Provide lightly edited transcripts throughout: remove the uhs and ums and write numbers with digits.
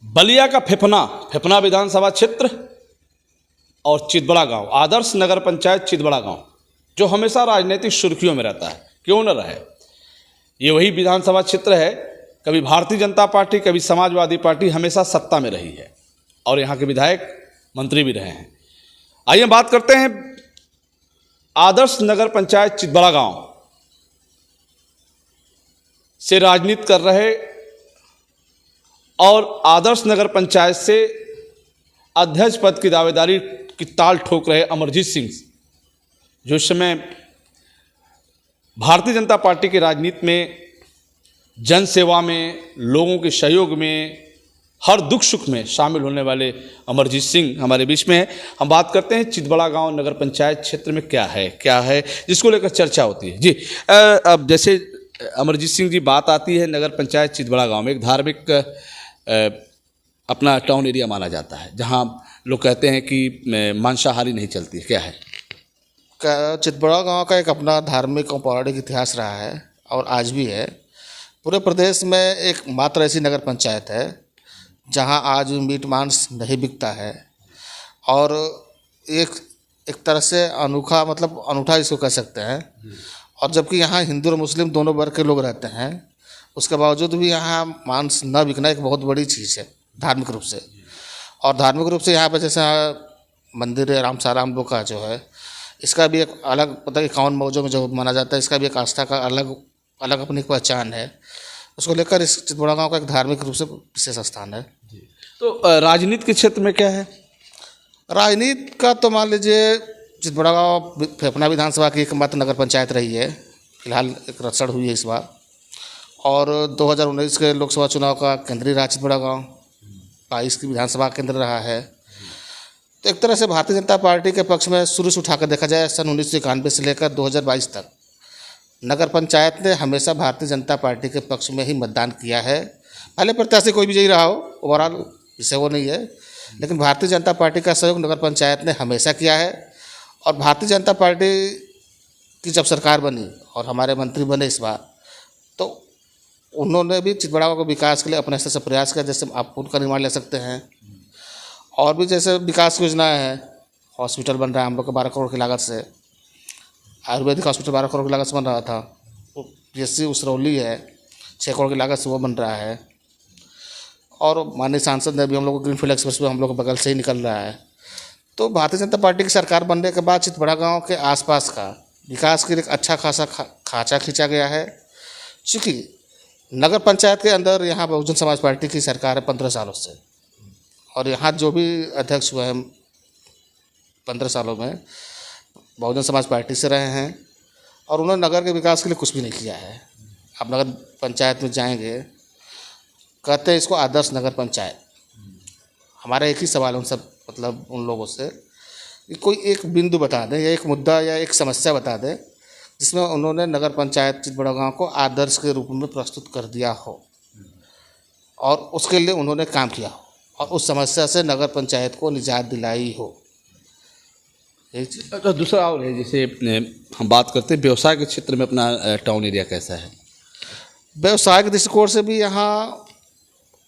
बलिया का फेफना विधानसभा क्षेत्र और चितबड़ा गांव, आदर्श नगर पंचायत चितबड़ा गांव, जो हमेशा राजनीतिक सुर्खियों में रहता है, क्यों न रहे। ये वही विधानसभा क्षेत्र है, कभी भारतीय जनता पार्टी कभी समाजवादी पार्टी हमेशा सत्ता में रही है और यहाँ के विधायक मंत्री भी रहे हैं। आइए बात करते हैं आदर्श नगर पंचायत चितबड़ा गांव से राजनीति कर रहे और आदर्श नगर पंचायत से अध्यक्ष पद की दावेदारी की ताल ठोक रहे अमरजीत सिंह, जो इस समय भारतीय जनता पार्टी की राजनीति में जन सेवा में, लोगों के सहयोग में, हर दुख सुख में शामिल होने वाले अमरजीत सिंह हमारे बीच में है। हम बात करते हैं चितबड़ा गांव नगर पंचायत क्षेत्र में क्या है जिसको लेकर चर्चा होती है। जी अब जैसे अमरजीत सिंह जी, बात आती है नगर पंचायत चितबड़ा गांव में, एक धार्मिक अपना टाउन एरिया माना जाता है, जहां लोग कहते हैं कि मांसाहारी नहीं चलती, क्या है? चितबड़ा गांव का एक अपना धार्मिक और पौराणिक इतिहास रहा है और आज भी है। पूरे प्रदेश में एक मात्र ऐसी नगर पंचायत है जहां आज मीट मांस नहीं बिकता है और एक तरह से अनूठा इसको कह सकते हैं। और जबकि यहाँ हिंदू और मुस्लिम दोनों वर्ग के लोग रहते हैं, उसके बावजूद भी यहाँ मांस न बिकना एक बहुत बड़ी चीज़ है धार्मिक रूप से। और धार्मिक रूप से यहाँ पर जैसे मंदिर है राम साराम लोग का जो है, इसका भी एक अलग पता कि काउन मौजों में जो माना जाता है, इसका भी एक आस्था का अलग अपनी पहचान है। उसको लेकर इस चितबड़ा गांव का एक धार्मिक रूप से विशेष स्थान है। तो राजनीति के क्षेत्र में क्या है? राजनीति का तो मान लीजिए चितबड़ा गांव फेफना विधानसभा की एकमात्र नगर पंचायत रही है। फिलहाल एक रक्षण हुई है इस बार, और 2019 के लोकसभा चुनाव का केंद्रीय रहा चितबड़ा गांव, 22 की विधानसभा केंद्र रहा है। तो एक तरह से भारतीय जनता पार्टी के पक्ष में शुरू से उठाकर देखा जाए, सन 1991 से लेकर 2022 तक नगर पंचायत ने हमेशा भारतीय जनता पार्टी के पक्ष में ही मतदान किया है। पहले प्रत्याशी कोई भी यही रहा हो, ओवरऑल इससे वो नहीं है, लेकिन भारतीय जनता पार्टी का सहयोग नगर पंचायत ने हमेशा किया है। और भारतीय जनता पार्टी की जब सरकार बनी और हमारे मंत्री बने इस बार, तो उन्होंने भी चितबड़ा गांव के विकास के लिए अपने स्तर से प्रयास किया। जैसे आप पुल का निर्माण ले सकते हैं, और भी जैसे विकास योजनाएं हैं, हॉस्पिटल बन रहा है हम लोग का 12 करोड़ की लागत से, आयुर्वेदिक हॉस्पिटल 12 करोड़ की लागत से बन रहा था। PSC उसरौली है, 6 करोड़ की लागत से वो बन रहा है। और माननीय सांसद ने भी हम लोग को ग्रीनफील्ड एक्सप्रेस हम लोग के बगल से ही निकल रहा है। तो भारतीय जनता पार्टी की सरकार बनने के बाद चितबड़ा गांव के आसपास का विकास के लिए एक अच्छा खासा खांचा खींचा गया है। चूँकि नगर पंचायत के अंदर यहाँ बहुजन समाज पार्टी की सरकार है 15 सालों से, और यहाँ जो भी अध्यक्ष हुए हैं 15 सालों में बहुजन समाज पार्टी से रहे हैं, और उन्होंने नगर के विकास के लिए कुछ भी नहीं किया है। आप नगर पंचायत में जाएंगे, कहते हैं इसको आदर्श नगर पंचायत। हमारा एक ही सवाल है उन लोगों से कि कोई एक बिंदु बता दें या एक मुद्दा या एक समस्या बता दें जिसमें उन्होंने नगर पंचायत चितबड़ा गांव को आदर्श के रूप में प्रस्तुत कर दिया हो और उसके लिए उन्होंने काम किया हो और उस समस्या से नगर पंचायत को निजात दिलाई हो। तो दूसरा और है, जैसे हम बात करते हैं व्यवसाय के क्षेत्र में अपना टाउन एरिया कैसा है? व्यवसाय के दृष्टिकोण से भी यहाँ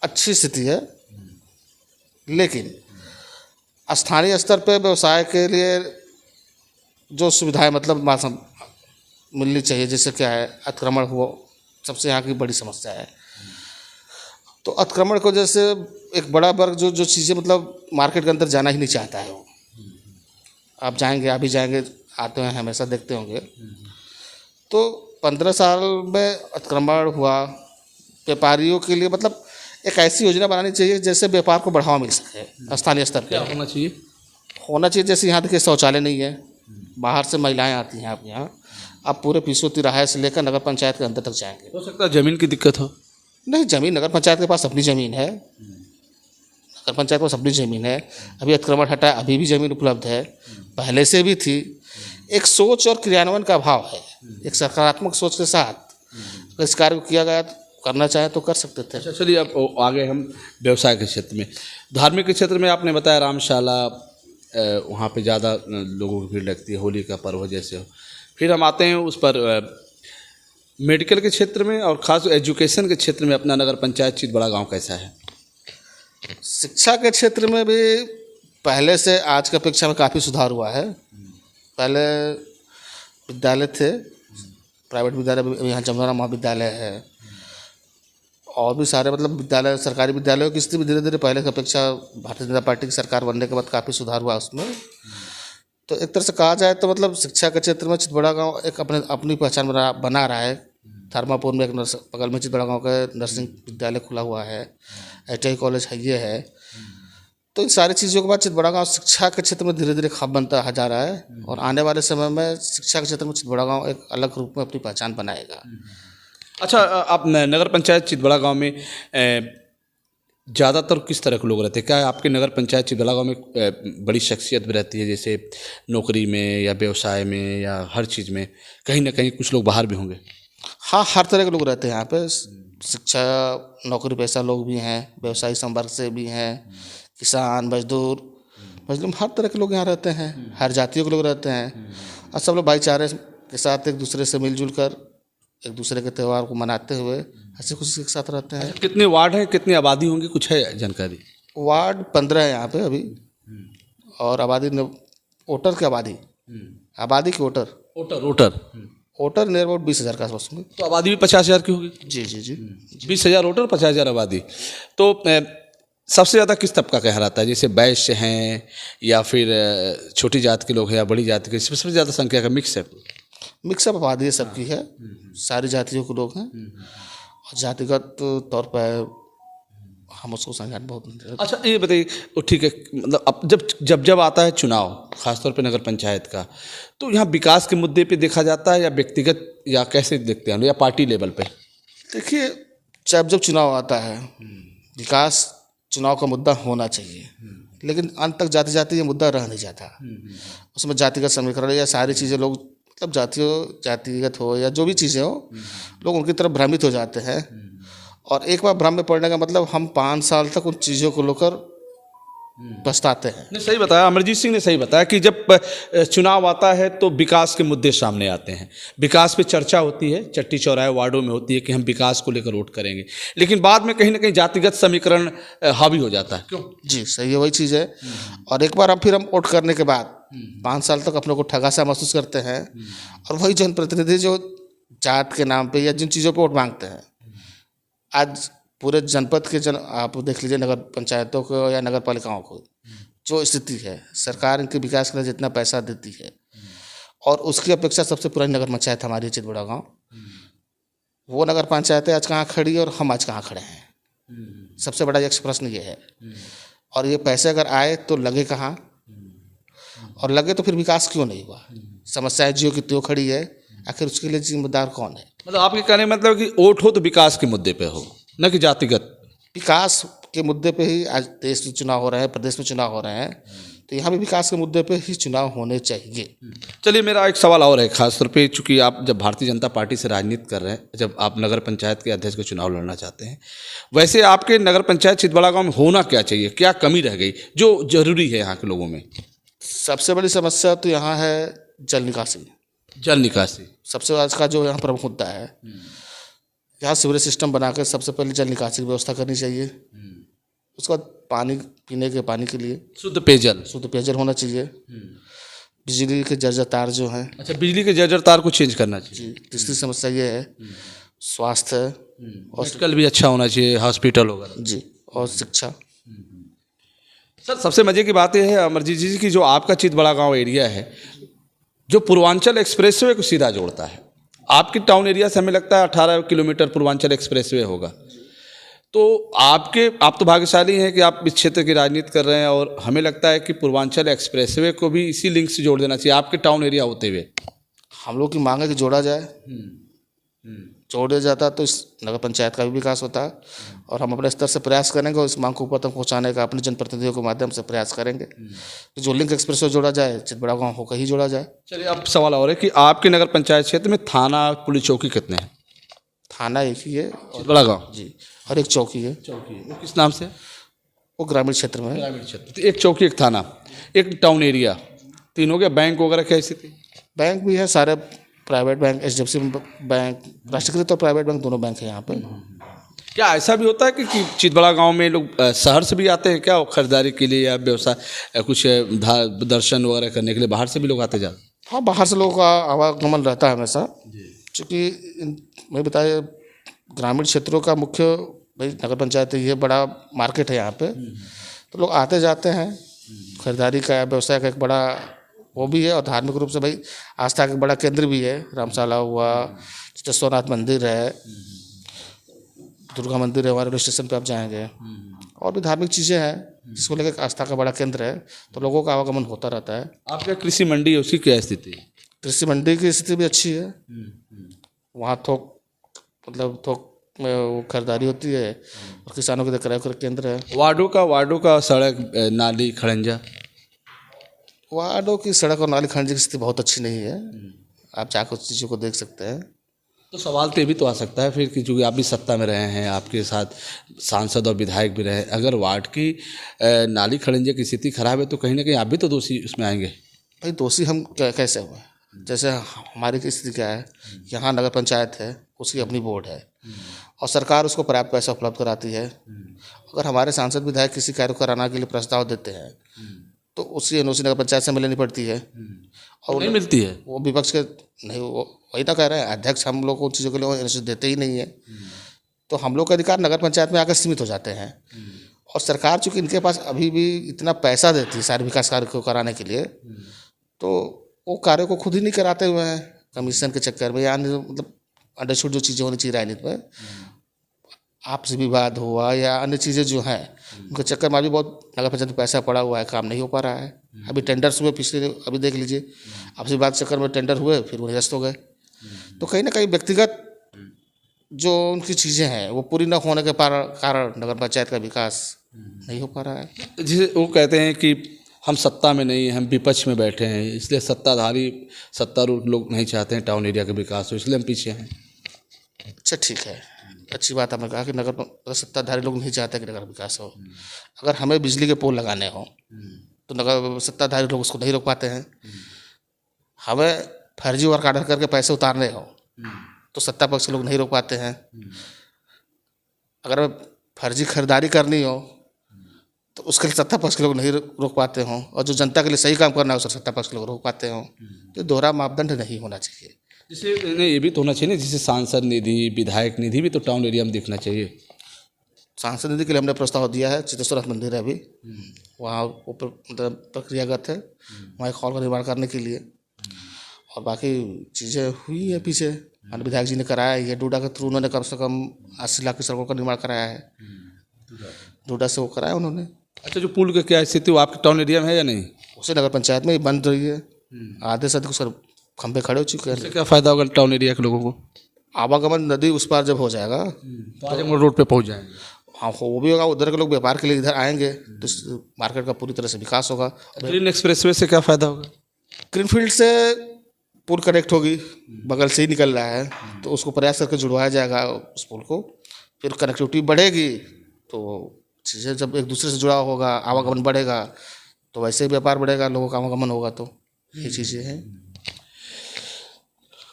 अच्छी स्थिति है, लेकिन स्थानीय स्तर पर व्यवसाय के लिए जो सुविधाएं मिलनी चाहिए, जैसे क्या है अतिक्रमण हुआ सबसे यहाँ की बड़ी समस्या है। तो अतिक्रमण को जैसे एक बड़ा वर्ग जो चीज़ें मार्केट के अंदर जाना ही नहीं चाहता है, वो आप जाएंगे, अभी जाएंगे, आते हैं हमेशा देखते होंगे। तो 15 साल में अतिक्रमण हुआ। व्यापारियों के लिए एक ऐसी योजना बनानी चाहिए जैसे व्यापार को बढ़ावा मिल सके स्थानीय स्तर पर। होना चाहिए जैसे यहाँ देखिए शौचालय नहीं है, बाहर से महिलाएं आती हैं आप यहाँ, आप पूरे पीसो तिराहे से लेकर नगर पंचायत के अंदर तक जाएंगे। हो सकता है ज़मीन की दिक्कत हो? नहीं, ज़मीन नगर पंचायत के पास अपनी ज़मीन है, नगर पंचायत के पास अपनी ज़मीन है। अभी अतिक्रमण हटा, अभी भी ज़मीन उपलब्ध है, पहले से भी थी। एक सोच और क्रियान्वयन का अभाव है। एक सकारात्मक सोच के साथ इस कार्य को किया गया, करना चाहे तो कर सकते थे। अच्छा, चलिए अब आगे हम व्यवसाय के क्षेत्र में, धार्मिक के क्षेत्र में आपने बताया रामशाला, वहाँ पे ज़्यादा लोगों की भीड़ लगती है, होली का पर्व जैसे हो। फिर हम आते हैं उस पर मेडिकल के क्षेत्र में और ख़ास एजुकेशन के क्षेत्र में अपना नगर पंचायत चितबड़ा गांव कैसा है? शिक्षा के क्षेत्र में भी पहले से आज की अपेक्षा में काफ़ी सुधार हुआ है। पहले विद्यालय थे, प्राइवेट विद्यालय भी यहाँ जमुना महाविद्यालय है, और भी सारे मतलब विद्यालय, सरकारी विद्यालयों की स्थिति भी धीरे धीरे पहले की अपेक्षा भारतीय जनता पार्टी की सरकार बनने के बाद काफ़ी सुधार हुआ उसमें। तो एक तरह से कहा जाए तो मतलब शिक्षा के क्षेत्र में चितबड़ा गांव एक अपनी पहचान बना रहा है। थर्मापुर में एक बगल में चितबड़ा गांव का नर्सिंग विद्यालय खुला हुआ है, ITI कॉलेज है, ये है। तो इन सारी चीज़ों के बाद चितबड़ा गांव शिक्षा के क्षेत्र में धीरे धीरे खाब बनता जा रहा है, और आने वाले समय में शिक्षा के क्षेत्र में चितबड़ा गांव एक अलग रूप में अपनी पहचान बनाएगा। अच्छा, आप नगर पंचायत चितबड़ा गांव में ज़्यादातर किस तरह के लोग रहते हैं? क्या आपके नगर पंचायत चितबड़ा गांव में बड़ी शख्सियत भी रहती है, जैसे नौकरी में या व्यवसाय में या हर चीज़ में कहीं ना कहीं कुछ लोग बाहर भी होंगे? हाँ, हर तरह के लोग रहते हैं यहाँ पे। शिक्षा नौकरी पेशा लोग भी हैं, व्यवसायी संवर्ग से भी हैं, किसान, मजदूर, हर तरह के लोग यहाँ रहते हैं, हर जातियों के लोग रहते हैं, और सब लोग भाईचारे के साथ एक दूसरे से मिलजुल कर एक दूसरे के त्यौहार को मनाते हुए हंसी खुशी के साथ रहते हैं। कितने वार्ड हैं, कितनी आबादी होंगी, कुछ है जानकारी? वार्ड 15 है यहाँ पे अभी, और आबादी वोटर की आबादी की वोटर नियर अबाउट 20,000 के आसपास होंगे। तो आबादी भी 50,000 की होगी? जी जी जी। 20,000 वोटर, 50,000 आबादी। तो सबसे ज़्यादा किस तबका कहलाता है, जैसे वैश्य हैं या फिर छोटी जात के लोग हैं या बड़ी जात के? सबसे ज़्यादा संख्या का मिक्सअप आबादी सबकी है, सारी जातियों के लोग हैं, और जातिगत तौर पर हम उसको संज्ञान बहुत। अच्छा, ये बताइए, तो ठीक है, मतलब अब जब आता है चुनाव, खासतौर पे नगर पंचायत का, तो यहाँ विकास के मुद्दे पे देखा जाता है या व्यक्तिगत, या कैसे देखते हैं, या पार्टी लेवल पे? देखिए, जब चुनाव आता है, विकास चुनाव का मुद्दा होना चाहिए, लेकिन अंत तक जाते ये मुद्दा रह नहीं जाता। उसमें जातिगत समीकरण या सारी चीज़ें लोग मतलब जातिगत हो या जो भी चीज़ें हो, लोग उनकी तरफ भ्रमित हो जाते हैं, और एक बार भ्रम में पड़ने का मतलब हम 5 साल तक उन चीज़ों को लेकर पछताते हैं। नहीं, सही बताया अमरजीत सिंह ने, सही बताया कि जब चुनाव आता है तो विकास के मुद्दे सामने आते हैं, विकास पे चर्चा होती है, चट्टी चौराहे वार्डों में होती है कि हम विकास को लेकर वोट करेंगे, लेकिन बाद में कहीं ना कहीं जातिगत समीकरण हावी हो जाता है। क्यों? जी सही है, वही चीज़ है। और एक बार फिर हम वोट करने के बाद 5 साल तक अपने को ठगा सा महसूस करते हैं, और वही जनप्रतिनिधि जो जात के नाम पे या जिन चीज़ों पे वोट मांगते हैं, आज पूरे जनपद के आप देख लीजिए, नगर पंचायतों को या नगर पालिकाओं को जो स्थिति है, सरकार इनके विकास के लिए जितना पैसा देती है, और उसकी अपेक्षा सबसे पुरानी नगर पंचायत हमारी चितबड़ा गाँव, वो नगर पंचायतें आज कहाँ खड़ी है और हम आज कहाँ खड़े हैं। सबसे बड़ा एक प्रश्न ये है, और ये पैसे अगर आए तो लगे कहाँ, और लगे तो फिर विकास क्यों नहीं हुआ? समस्याएं जियो की त्यों खड़ी है, आखिर उसके लिए जिम्मेदार कौन है? मतलब आपके कहने मतलब कि वोट हो तो विकास के मुद्दे पे हो, न कि जातिगत। विकास के मुद्दे पे ही आज देश में चुनाव हो रहे हैं, प्रदेश में चुनाव हो रहे हैं, तो यहाँ भी विकास के मुद्दे पे ही चुनाव होने चाहिए। चलिए, मेरा एक सवाल और है, खासतौर पे चूंकि आप जब भारतीय जनता पार्टी से राजनीति कर रहे हैं, जब आप नगर पंचायत के अध्यक्ष का चुनाव लड़ना चाहते हैं, वैसे आपके नगर पंचायत चितबड़ा गाँव में होना क्या चाहिए, क्या कमी रह गई जो जरूरी है यहाँ के लोगों में? सबसे बड़ी समस्या तो यहाँ है जल निकासी। सबसे आज का जो यहाँ प्रमुख मुद्दा है, यहाँ सीवरेज सिस्टम बनाकर सबसे पहले जल निकासी की व्यवस्था करनी चाहिए। उसके बाद पानी, पीने के पानी के लिए शुद्ध पेयजल होना चाहिए। बिजली के जर्जर तार जो हैं, अच्छा, बिजली के जर्जर तार को चेंज करना चाहिए। जी। तीसरी समस्या ये है स्वास्थ्य, हॉस्पिटल भी अच्छा होना चाहिए, हॉस्पिटल वगैरह। जी, और शिक्षा। सर, सबसे मजे की बात यह है अमरजीत जी की, जो आपका चितबड़ा गांव एरिया है, जो पूर्वांचल एक्सप्रेसवे को सीधा जोड़ता है, आपकी टाउन एरिया से हमें लगता है 18 किलोमीटर पूर्वांचल एक्सप्रेसवे होगा। तो आप तो भाग्यशाली हैं कि आप इस क्षेत्र की राजनीति कर रहे हैं, और हमें लगता है कि पूर्वांचल एक्सप्रेसवे को भी इसी लिंक से जोड़ देना चाहिए आपके टाउन एरिया होते हुए। हम लोग की मांग है कि जोड़ा जाए, जोड़ा जाता तो इस नगर पंचायत का भी विकास होता, और हम अपने स्तर से प्रयास करेंगे और इस मांग को ऊपर तक पहुंचाने का अपने जनप्रतिनिधियों के माध्यम से प्रयास करेंगे कि जो लिंक एक्सप्रेस जोड़ा जाए, चितबड़ा गाँव होकर ही जोड़ा जाए। चलिए, अब सवाल और है कि आपके नगर पंचायत क्षेत्र में थाना, पुलिस चौकी कितने हैं? थाना एक ही है, चितबड़ा गाँव जी, और एक चौकी है। वो किस नाम से? वो ग्रामीण क्षेत्र में है। ग्रामीण क्षेत्र, तो एक चौकी, एक थाना, एक टाउन एरिया, 3 हो गया। बैंक वगैरह क्या स्थिति? बैंक भी है, सारे प्राइवेट बैंक, HDFC बैंक, राष्ट्रीयकृत और प्राइवेट बैंक दोनों बैंक है यहाँ पे। क्या ऐसा भी होता है कि चितबड़ा गांव में लोग शहर से भी आते हैं क्या वो खरीदारी के लिए या व्यवसाय कुछ दर्शन वगैरह करने के लिए बाहर से भी लोग आते जाते? हाँ, बाहर से लोगों का आवागमन रहता है हमेशा, क्योंकि मैं बताया ग्रामीण क्षेत्रों का मुख्य भाई नगर पंचायत ये बड़ा मार्केट है यहाँ पे, तो लोग आते जाते हैं। खरीदारी का व्यवसाय का एक बड़ा वो भी है, और धार्मिक रूप से भाई आस्था का एक बड़ा केंद्र भी है। रामशाला हुआ, चित्तेश्वरनाथ मंदिर है, दुर्गा मंदिर है, हमारे रेलवे स्टेशन पे आप जाएंगे, और भी धार्मिक चीज़ें हैं जिसको लेकर आस्था का बड़ा केंद्र है, तो लोगों का आवागमन होता रहता है। आपका कृषि मंडी है उसकी क्या स्थिति है? कृषि मंडी की स्थिति भी अच्छी है। वहाँ थोक में वो खरीदारी होती है, और किसानों के लिए क्रय विक्रय केंद्र है। वार्डों का सड़क नाली खड़ंजा? वार्डों की सड़क और नाली खंड की स्थिति बहुत अच्छी नहीं है, आप जाकर उस चीज़ों को देख सकते हैं। तो सवाल तो ये भी तो आ सकता है फिर कि चूँकि आप भी सत्ता में रहे हैं, आपके साथ सांसद और विधायक भी रहे, अगर वार्ड की नाली खड़ंजे की स्थिति खराब है तो कहीं ना कहीं आप भी तो दोषी उसमें आएंगे। भाई दोषी हम कैसे हुए? जैसे हमारी की स्थिति क्या है, यहाँ नगर पंचायत है, उसकी अपनी बोर्ड है, और सरकार उसको पर्याप्त पैसा उपलब्ध कराती है। अगर हमारे सांसद विधायक किसी कार्य को कराने के लिए प्रस्ताव देते हैं तो उसकी एनओसी नगर पंचायत से मिलनी पड़ती है, और नहीं मिलती है। वो विपक्ष के नहीं, वो वही तो कह रहे हैं, अध्यक्ष हम लोग को उन चीज़ों के लिए एनओसी देते ही नहीं है, तो हम लोग के अधिकार नगर पंचायत में आकर सीमित हो जाते हैं। और सरकार चूँकि इनके पास अभी भी इतना पैसा देती है सारे विकास कार्य को कराने के लिए, तो वो कार्य को खुद ही नहीं कराते हुए हैं कमीशन के चक्कर में, या मतलब अंडरस्टूड जो चीज़ें होनी चाहिए राजनीति में, आपसी विवाद हुआ या अन्य चीज़ें जो हैं उनके चक्कर में अभी बहुत नगर पंचायत में पैसा पड़ा हुआ है, काम नहीं हो पा रहा है। अभी टेंडर्स हुए पिछले, अभी देख लीजिए, आपसी विवाद चक्कर में टेंडर हुए, फिर वो निरस्त हो गए। तो कहीं ना कहीं व्यक्तिगत जो उनकी चीज़ें हैं वो पूरी न होने के कारण नगर पंचायत का विकास नहीं हो पा रहा है। जिसे वो कहते हैं कि हम सत्ता में नहीं, हम विपक्ष में बैठे हैं, इसलिए सत्तारूढ़ लोग नहीं चाहते हैं टाउन एरिया का विकास हो, इसलिए हम पीछे हैं। अच्छा, ठीक है, अच्छी बात आपने कहा कि नगर सत्ताधारी लोग नहीं चाहते कि नगर विकास हो। अगर हमें बिजली के पोल लगाने हो तो नगर सत्ताधारी लोग उसको नहीं रोक पाते हैं। हमें फर्जी वर्क ऑर्डर करके पैसे उतारने हो तो सत्ता पक्ष के लोग नहीं रोक पाते हैं। अगर हमें फर्जी खरीदारी करनी हो तो उसके लिए सत्ता पक्ष के लोग नहीं रोक पाते हों, और जो जनता के लिए सही काम करना है उसको सत्ता पक्ष के लोग रोक पाते हों। तो दोहरा मापदंड नहीं होना चाहिए। जिसे ये भी तो होना चाहिए ना, जिसे सांसद निधि, विधायक निधि भी तो टाउन एरिया में दिखना चाहिए। सांसद निधि के लिए हमने प्रस्ताव दिया है, चित्तेश्वरनाथ मंदिर है अभी, वहाँ मतलब प्रक्रियागत है, वहाँ एक हॉल का निर्माण करने के लिए, और बाकी चीज़ें हुई है पीछे, हमारे विधायक जी ने कराया है। ये डूडा के थ्रू उन्होंने कम से कम 80 लाख की सड़कों का निर्माण कराया है, डूडा से वो कराया उन्होंने। अच्छा, जो पुल का क्या स्थिति वो आपके टाउन एरिया में है या नहीं? उसे नगर पंचायत में ही बन रही है, आधे से अधिक उसका खंभे खड़े हो चुके हैं। इससे क्या फ़ायदा होगा टाउन एरिया के लोगों को? आवागमन नदी उस पार जब हो जाएगा तो आजमगढ़ रोड पे पहुंच जाएंगे। हाँ, वो भी होगा, उधर के लोग व्यापार के लिए इधर आएंगे तो इस मार्केट का पूरी तरह से विकास होगा। ग्रीन एक्सप्रेसवे से क्या फ़ायदा होगा? ग्रीनफील्ड से पुल कनेक्ट होगी, बगल से ही निकल रहा है, तो उसको प्रयास करके जुड़वाया जाएगा उस पुल को, फिर कनेक्टिविटी बढ़ेगी, तो चीज़ें जब एक दूसरे से जुड़ा होगा, आवागमन बढ़ेगा, तो वैसे ही व्यापार बढ़ेगा, लोगों का आवागमन होगा, तो ये चीज़ें हैं।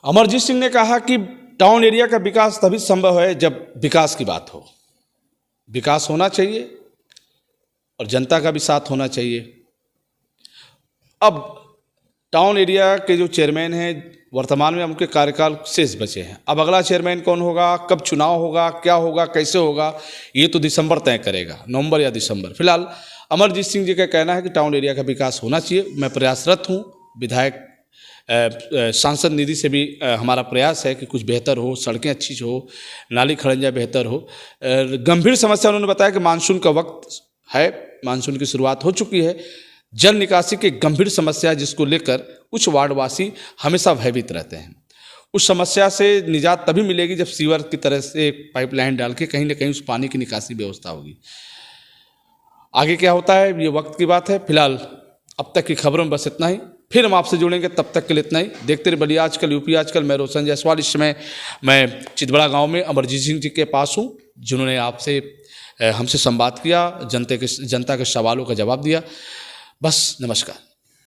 अमरजीत सिंह ने कहा कि टाउन एरिया का विकास तभी संभव है जब विकास की बात हो। विकास होना चाहिए और जनता का भी साथ होना चाहिए। अब टाउन एरिया के जो चेयरमैन हैं वर्तमान में उनके कार्यकाल शेष बचे हैं। अब अगला चेयरमैन कौन होगा, कब चुनाव होगा, क्या होगा, कैसे होगा, ये तो दिसंबर तय करेगा, नवंबर या दिसंबर। फिलहाल अमरजीत सिंह जी का कहना है कि टाउन एरिया का विकास होना चाहिए। मैं प्रयासरत हूँ, विधायक सांसद निधि से भी हमारा प्रयास है कि कुछ बेहतर हो, सड़कें अच्छी हो, नाली खड़ंजा बेहतर हो। गंभीर समस्या उन्होंने बताया कि मानसून का वक्त है, मानसून की शुरुआत हो चुकी है, जल निकासी की गंभीर समस्या जिसको लेकर कुछ वार्डवासी हमेशा भयभीत रहते हैं। उस समस्या से निजात तभी मिलेगी जब सीवर की तरह से पाइपलाइन डाल के कहीं ना कहीं उस पानी की निकासी व्यवस्था होगी। आगे क्या होता है ये वक्त की बात है। फिलहाल अब तक की खबरों में बस इतना ही, फिर हम आपसे जुड़ेंगे, तब तक के लिए इतना ही। देखते रहिए बलिया आजकल, यूपी आजकल। मैं रोशन जायसवाल, इस समय मैं चितबड़ा गांव में अमरजीत सिंह जी के पास हूं, जिन्होंने आपसे हमसे संवाद किया, जनता के सवालों का जवाब दिया। बस, नमस्कार।